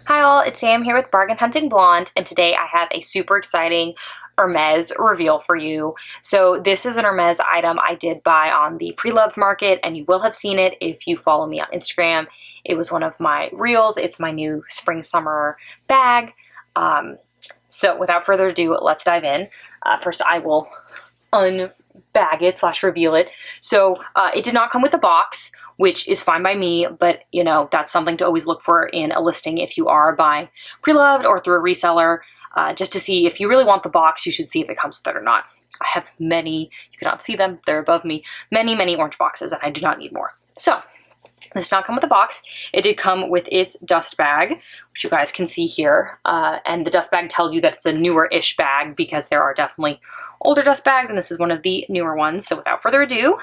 Hi all, it's Sam here with Bargain Hunting Blonde, and today I have a super exciting Hermes reveal for you. So this is an Hermes item I did buy on the Preloved market, and you will have seen it if you follow me on Instagram. It was one of my reels. It's my new spring summer bag. So without further ado, let's dive in. First I will unbag it / reveal it. So it did not come with a box, which is fine by me, but you know, that's something to always look for in a listing if you are buying Preloved or through a reseller, just to see if you really want the box. You should see if it comes with it or not. I have many, you cannot see them, they're above me, many orange boxes, and I do not need more. So this did not come with a box. It did come with its dust bag, which you guys can see here. And the dust bag tells you that it's a newer-ish bag because there are definitely older dust bags, and this is one of the newer ones. So without further ado,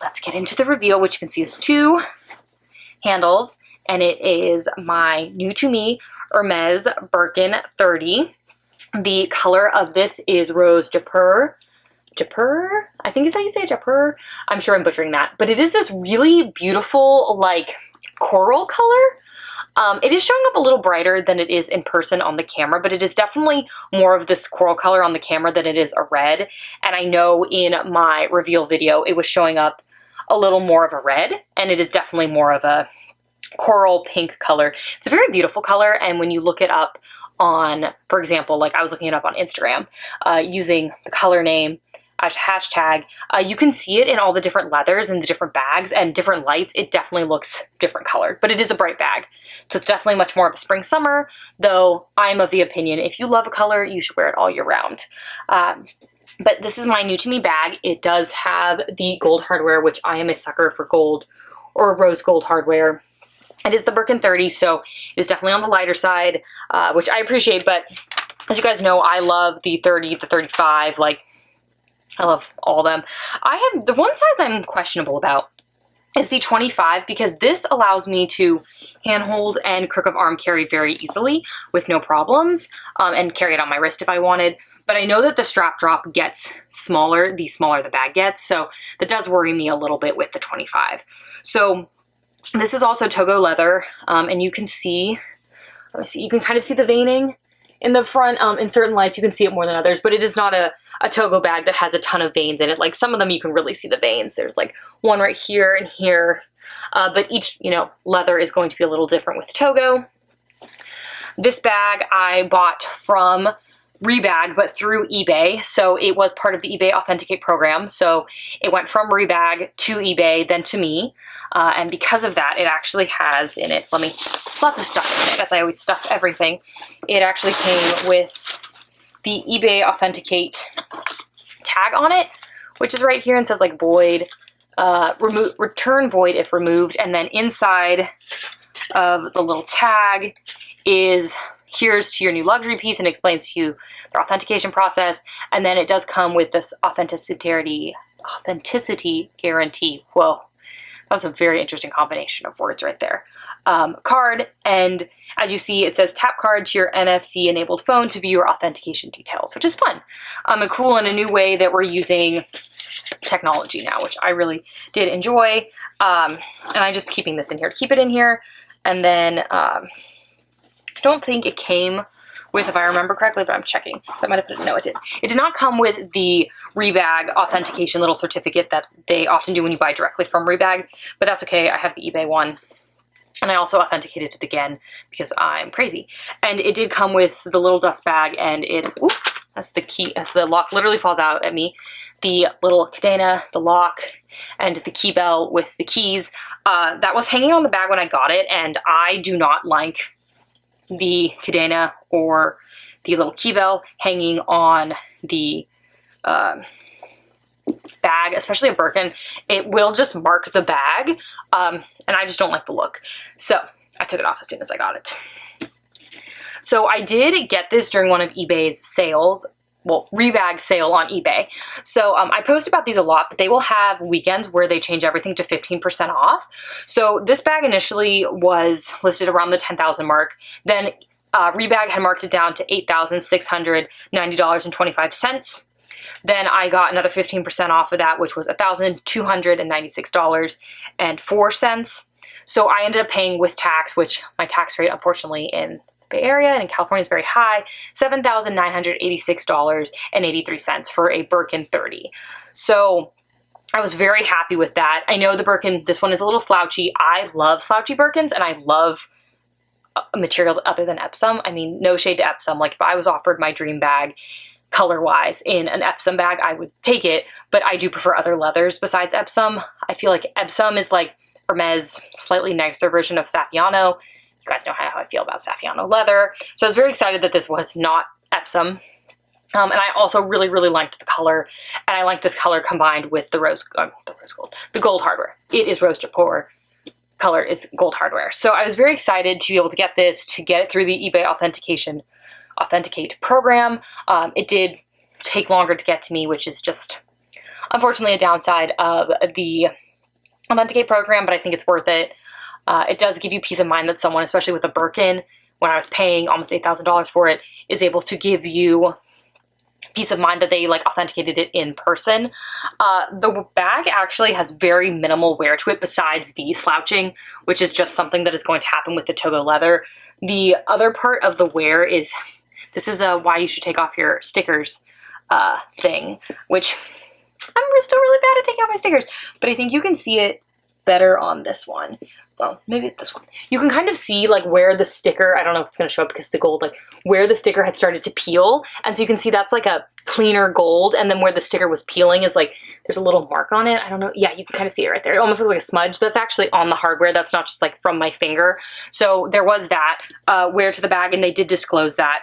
let's get into the reveal, which you can see is two handles, and it is my new to me Hermes Birkin 30. The color of this is Rose Jaipur. Jaipur? I think is how you say it, Jaipur. I'm sure I'm butchering that, but it is this really beautiful, like, coral color. It is showing up a little brighter than it is in person on the camera, but it is definitely more of this coral color on the camera than it is a red. And I know in my reveal video, it was showing up a little more of a red, and it is definitely more of a coral pink color. It's a very beautiful color, and when you look it up on, for example, like I was looking it up on Instagram, using the color name as a hashtag, you can see it in all the different leathers and the different bags and different lights. It definitely looks different colored, but it is a bright bag. So it's definitely much more of a spring summer, though I'm of the opinion if you love a color, you should wear it all year round. But this is my new to me bag. It does have the gold hardware, which I am a sucker for gold or rose gold hardware. It is the Birkin 30, so it is definitely on the lighter side, which I appreciate, but as you guys know, I love the 30, the 35, like, I love all of them. I have, the one size I'm questionable about is the 25, because this allows me to handhold and crook of arm carry very easily with no problems, and carry it on my wrist if I wanted. But I know that the strap drop gets smaller the smaller the bag gets, so that does worry me a little bit with the 25. So this is also Togo leather, and you can see, let me see, you can kind of see the veining in the front. In certain lights you can see it more than others, but it is not a Togo bag that has a ton of veins in it. Like some of them you can really see the veins. There's like one right here and here, but each, you know, leather is going to be a little different with Togo. This bag I bought from Rebag, but through eBay. So it was part of the eBay Authenticate program. So it went from Rebag to eBay, then to me. And because of that, it actually has in it, lots of stuff in it, as I always stuff everything. It actually came with the eBay Authenticate tag on it, which is right here and says like void, return void if removed. And then inside of the little tag is, here's to your new luxury piece, and explains to you their authentication process. And then it does come with this authenticity guarantee. Whoa, that was a very interesting combination of words right there. Card, and as you see, it says tap card to your NFC enabled phone to view your authentication details, which is fun and cool in a new way that we're using technology now, which I really did enjoy. And I'm just keeping this in here to keep it in here. And then I don't think it came with, if I remember correctly, but I'm checking, so I might have put it, no, it did. It did not come with the Rebag authentication little certificate that they often do when you buy directly from Rebag, but that's okay. I have the eBay one, and I also authenticated it again because I'm crazy. And it did come with the little dust bag, and it's, ooh, that's the key, as the lock literally falls out at me, the little cadena, the lock, and the key bell with the keys. That was hanging on the bag when I got it, and I do not like the cadena or the little key bell hanging on the bag, especially a Birkin. It will just mark the bag, and I just don't like the look. So I took it off as soon as I got it. So I did get this during one of eBay's sales, well, Rebag sale on eBay. So I post about these a lot, but they will have weekends where they change everything to 15% off. So this bag initially was listed around the $10,000 mark. Then Rebag had marked it down to $8,690.25. Then I got another 15% off of that, which was $1,296.04. So I ended up paying with tax, which my tax rate, unfortunately, in the Bay Area and in California is very high, $7,986.83 for a Birkin 30. So I was very happy with that. I know the Birkin, this one is a little slouchy. I love slouchy Birkins, and I love a material other than Epsom. I mean, no shade to Epsom. Like, if I was offered my dream bag color-wise in an Epsom bag, I would take it, but I do prefer other leathers besides Epsom. I feel like Epsom is like Hermes' slightly nicer version of Saffiano. You guys know how I feel about Saffiano leather. So I was very excited that this was not Epsom. And I also really, really liked the color, and I like this color combined with the the gold hardware. It is rose Jaipur. Color is gold hardware. So I was very excited to be able to get this, to get it through the eBay Authenticate program. It did take longer to get to me, which is just unfortunately a downside of the Authenticate program, but I think it's worth it. It does give you peace of mind that someone, especially with a Birkin, when I was paying almost $8,000 for it, is able to give you peace of mind that they like authenticated it in person. The bag actually has very minimal wear to it besides the slouching, which is just something that is going to happen with the Togo leather. The other part of the wear is, this is a why you should take off your stickers thing, which I'm still really bad at taking off my stickers, but I think you can see it better on this one. Well, maybe this one. You can kind of see like where the sticker, I don't know if it's going to show up because the gold, like where the sticker had started to peel. And so you can see that's like a cleaner gold. And then where the sticker was peeling is like, there's a little mark on it. I don't know. Yeah, you can kind of see it right there. It almost looks like a smudge. That's actually on the hardware. That's not just like from my finger. So there was that wear to the bag, and they did disclose that.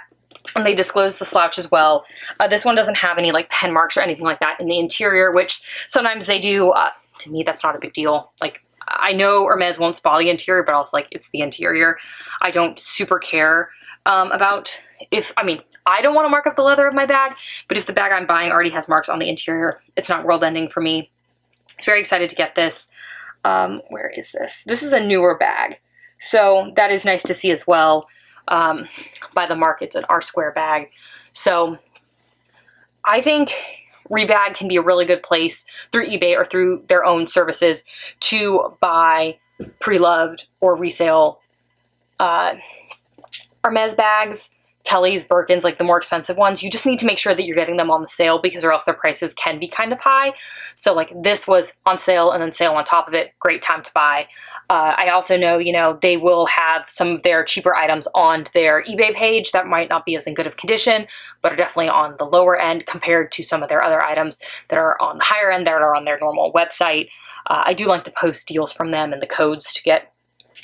And they disclosed the slouch as well. This one doesn't have any like pen marks or anything like that in the interior, which sometimes they do. To me, that's not a big deal. Like, I know Hermes won't spoil the interior, but also like it's the interior. I don't super care about if, I mean, I don't want to mark up the leather of my bag, but if the bag I'm buying already has marks on the interior, it's not world ending for me. I was very excited to get this. Where is this? This is a newer bag. So that is nice to see as well. By the mark, it's an R Square bag. So I think Rebag can be a really good place through eBay or through their own services to buy pre-loved or resale Hermes bags, Kelly's, Birkins, like the more expensive ones. You just need to make sure that you're getting them on the sale, because or else their prices can be kind of high. So like this was on sale and then sale on top of it. Great time to buy. I also know, you know, they will have some of their cheaper items on their eBay page that might not be as in good of condition, but are definitely on the lower end compared to some of their other items that are on the higher end that are on their normal website. I do like to post deals from them and the codes to get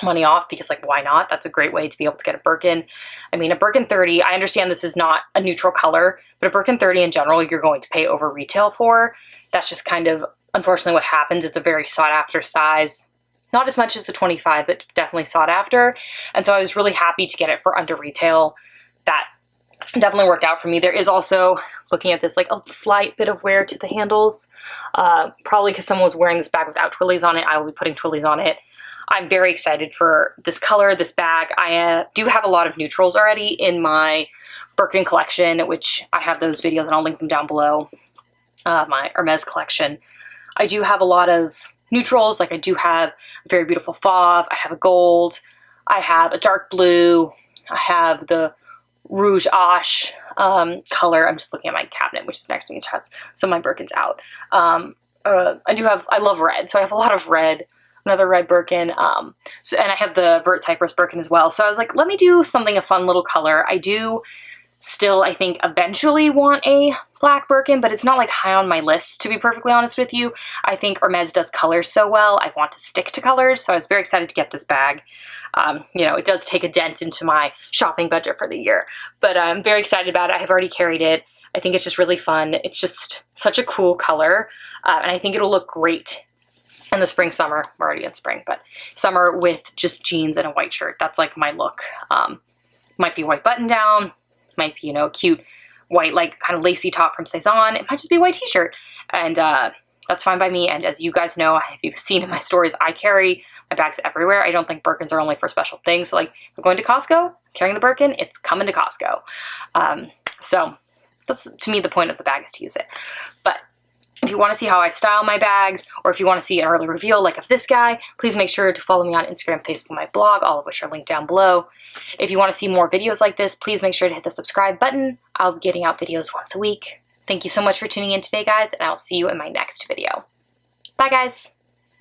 money off, because like, why not? That's a great way to be able to get a Birkin. I mean, a Birkin 30, I understand this is not a neutral color, but a Birkin 30 in general, you're going to pay over retail for. That's just kind of unfortunately what happens. It's a very sought after size. Not as much as the 25, but definitely sought after. And so I was really happy to get it for under retail. That definitely worked out for me. There is also, looking at this, like a slight bit of wear to the handles. Probably because someone was wearing this bag without twillies on it. I will be putting twillies on it. I'm very excited for this color, this bag. I do have a lot of neutrals already in my Birkin collection, which I have those videos and I'll link them down below. My Hermes collection. I do have a lot of neutrals. Like I do have a very beautiful fauve. I have a gold. I have a dark blue. I have the Rouge Ash color. I'm just looking at my cabinet, which is next to me, which has some of my Birkins out. I love red, so I have a lot of red. Another red Birkin, and I have the Vert Cypress Birkin as well. So I was like, let me do something, a fun little color. I do still, I think, eventually want a black Birkin, but it's not like high on my list, to be perfectly honest with you. I think Hermes does colors so well. I want to stick to colors, so I was very excited to get this bag. You know, it does take a dent into my shopping budget for the year, but I'm very excited about it. I have already carried it. I think it's just really fun. It's just such a cool color, and I think it'll look great in the spring, summer. We're already in spring, but summer with just jeans and a white shirt. That's like my look. Might be white button down, might be, you know, cute white, like kind of lacy top from Cezanne. It might just be a white t-shirt. And that's fine by me. And as you guys know, if you've seen in my stories, I carry my bags everywhere. I don't think Birkins are only for special things. So like, if I'm going to Costco, carrying the Birkin, it's coming to Costco. So that's, to me, the point of the bag is to use it. But If you want to see how I style my bags, or if you want to see an early reveal like of this guy, please make sure to follow me on Instagram, Facebook, my blog, all of which are linked down below. If you want to see more videos like this, please make sure to hit the subscribe button. I'll be getting out videos once a week. Thank you so much for tuning in today, guys, and I'll see you in my next video. Bye, guys!